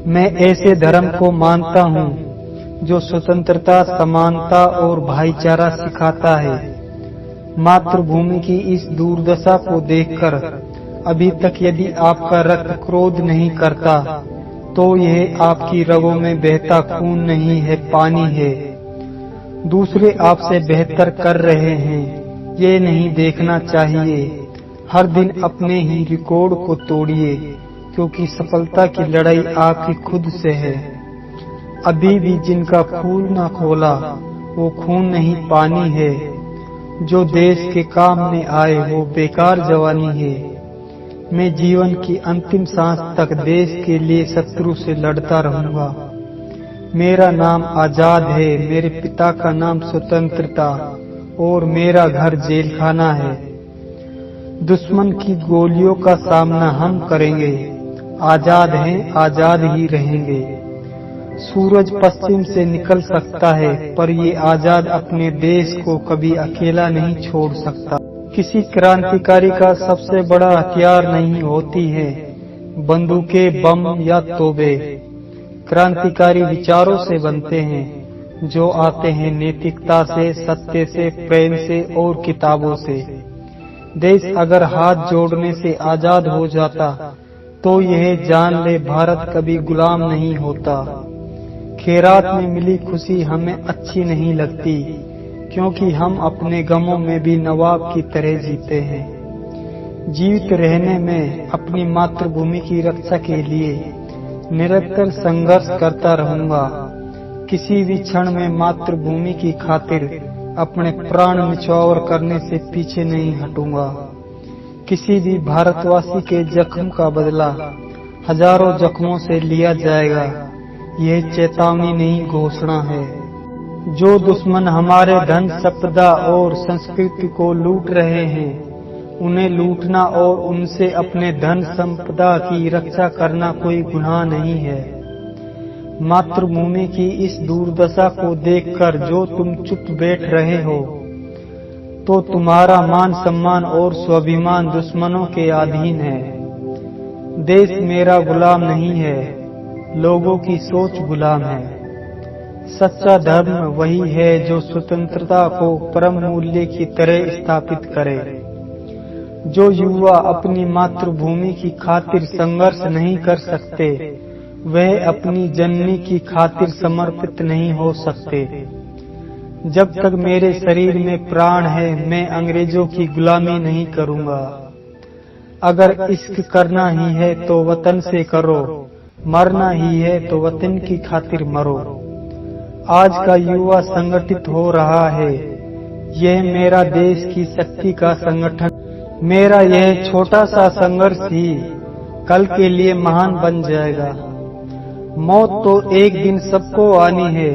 मैं ऐसे धर्म को मानता हूँ जो स्वतंत्रता, समानता और भाईचारा सिखाता है। मातृभूमि की इस दुर्दशा को देखकर अभी तक यदि आपका रक्त क्रोध नहीं करता, तो यह आपकी रगों में बहता खून नहीं है, पानी है। दूसरे आपसे बेहतर कर रहे हैं, ये नहीं देखना चाहिए। हर दिन अपने ही रिकॉर्ड को तोड़िए, क्योंकि सफलता की लड़ाई आपकी खुद से है। अभी भी जिनका फूल न खोला वो खून नहीं, पानी है। जो देश के काम में आए वो बेकार जवानी है। मैं जीवन की अंतिम सांस तक देश के लिए शत्रु से लड़ता रहूंगा। मेरा नाम आजाद है, मेरे पिता का नाम स्वतंत्रता, और मेरा घर जेल खाना है। दुश्मन की गोलियों का सामना हम करेंगे। आजाद हैं, आजाद ही रहेंगे। सूरज पश्चिम से निकल सकता है, पर ये आजाद अपने देश को कभी अकेला नहीं छोड़ सकता। किसी क्रांतिकारी का सबसे बड़ा हथियार नहीं होती है बंदूकें, बम या तोबे। क्रांतिकारी विचारों से बनते हैं, जो आते हैं नैतिकता से, सत्य से, प्रेम से और किताबों से। देश अगर हाथ जोड़ने से आजाद हो जाता, तो यह जान ले भारत कभी गुलाम नहीं होता। खैरात में मिली खुशी हमें अच्छी नहीं लगती, क्योंकि हम अपने गमों में भी नवाब की तरह जीते हैं। जीवित रहने में अपनी मातृभूमि की रक्षा के लिए निरंतर संघर्ष करता रहूंगा। किसी भी क्षण में मातृभूमि की खातिर अपने प्राण निछावर करने से पीछे नहीं हटूंगा। किसी भी भारतवासी के जख्म का बदला हजारों जख्मों से लिया जाएगा। यह चेतावनी नहीं, घोषणा है। जो दुश्मन हमारे धन, संपदा और संस्कृति को लूट रहे हैं, उन्हें लूटना और उनसे अपने धन संपदा की रक्षा करना कोई गुनाह नहीं है। मातृभूमि की इस दुर्दशा को देखकर जो तुम चुप बैठ रहे हो, तो तुम्हारा मान सम्मान और स्वाभिमान दुश्मनों के अधीन है। देश मेरा गुलाम नहीं है, लोगों की सोच गुलाम है। सच्चा धर्म वही है जो स्वतंत्रता को परम मूल्य की तरह स्थापित करे। जो युवा अपनी मातृभूमि की खातिर संघर्ष नहीं कर सकते, वह अपनी जननी की खातिर समर्पित नहीं हो सकते। जब तक मेरे शरीर में प्राण है, मैं अंग्रेजों की गुलामी नहीं करूंगा। अगर इश्क करना ही है तो वतन से करो, मरना ही है तो वतन की खातिर मरो। आज का युवा संगठित हो रहा है। यह मेरा देश की शक्ति का संगठन। मेरा यह छोटा सा संघर्ष ही कल के लिए महान बन जाएगा। मौत तो एक दिन सबको आनी है।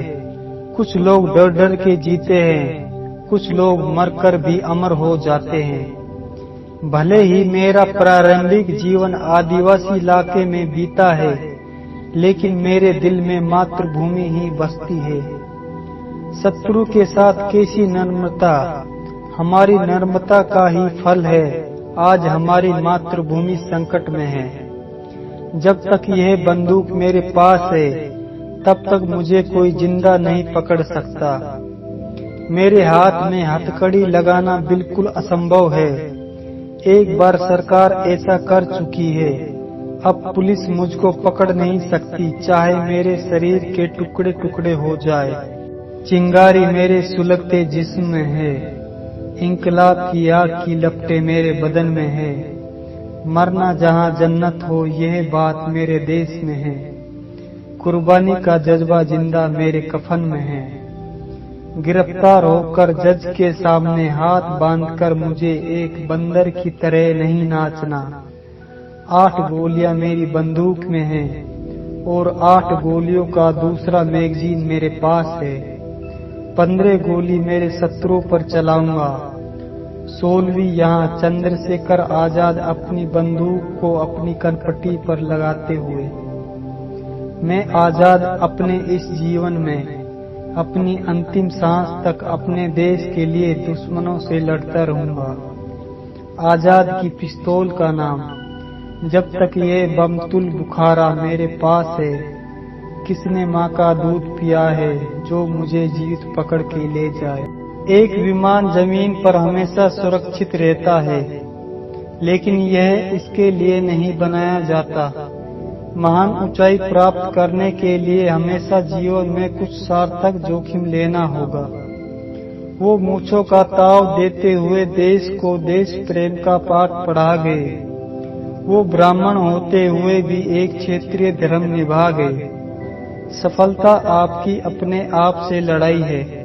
कुछ लोग डर डर के जीते हैं, कुछ लोग मरकर भी अमर हो जाते हैं। भले ही मेरा प्रारंभिक जीवन आदिवासी इलाके में बीता है, लेकिन मेरे दिल में मातृभूमि ही बसती है। शत्रु के साथ कैसी नम्रता, हमारी नम्रता का ही फल है आज हमारी मातृभूमि संकट में है। जब तक यह बंदूक मेरे पास है, तब तक मुझे कोई जिंदा नहीं पकड़ सकता। मेरे हाथ में हथकड़ी लगाना बिल्कुल असंभव है। एक बार सरकार ऐसा कर चुकी है, अब पुलिस मुझको पकड़ नहीं सकती, चाहे मेरे शरीर के टुकड़े टुकड़े हो जाए। चिंगारी मेरे सुलगते जिस्म में है, इंकलाब की आग की लपटें मेरे बदन में है। मरना जहां जन्नत हो, यह बात मेरे देश में है। कुर्बानी का जज्बा जिंदा मेरे कफन में है। गिरफ्तार होकर जज के सामने हाथ बांधकर मुझे एक बंदर की तरह नहीं नाचना। 8 गोलियां मेरी बंदूक में है और 8 गोलियों का दूसरा मैगजीन मेरे पास है। 15 गोली मेरे शत्रुओं पर चलाऊंगा। 16वीं यहाँ चंद्रशेखर आजाद अपनी बंदूक को अपनी कनपट्टी पर लगाते हुए। मैं आजाद अपने इस जीवन में अपनी अंतिम सांस तक अपने देश के लिए दुश्मनों से लड़ता रहूंगा। आजाद की पिस्तौल का नाम। जब तक ये बमतुल बुखारा मेरे पास है, किसने माँ का दूध पिया है जो मुझे जीवित पकड़ के ले जाए। एक विमान जमीन पर हमेशा सुरक्षित रहता है, लेकिन यह इसके लिए नहीं बनाया जाता। महान ऊंचाई प्राप्त करने के लिए हमेशा जीवन में कुछ सार्थक जोखिम लेना होगा। वो मूंछों का ताव देते हुए देश को देश प्रेम का पाठ पढ़ा गए। वो ब्राह्मण होते हुए भी एक क्षेत्रीय धर्म निभा गए। सफलता आपकी अपने आप से लड़ाई है।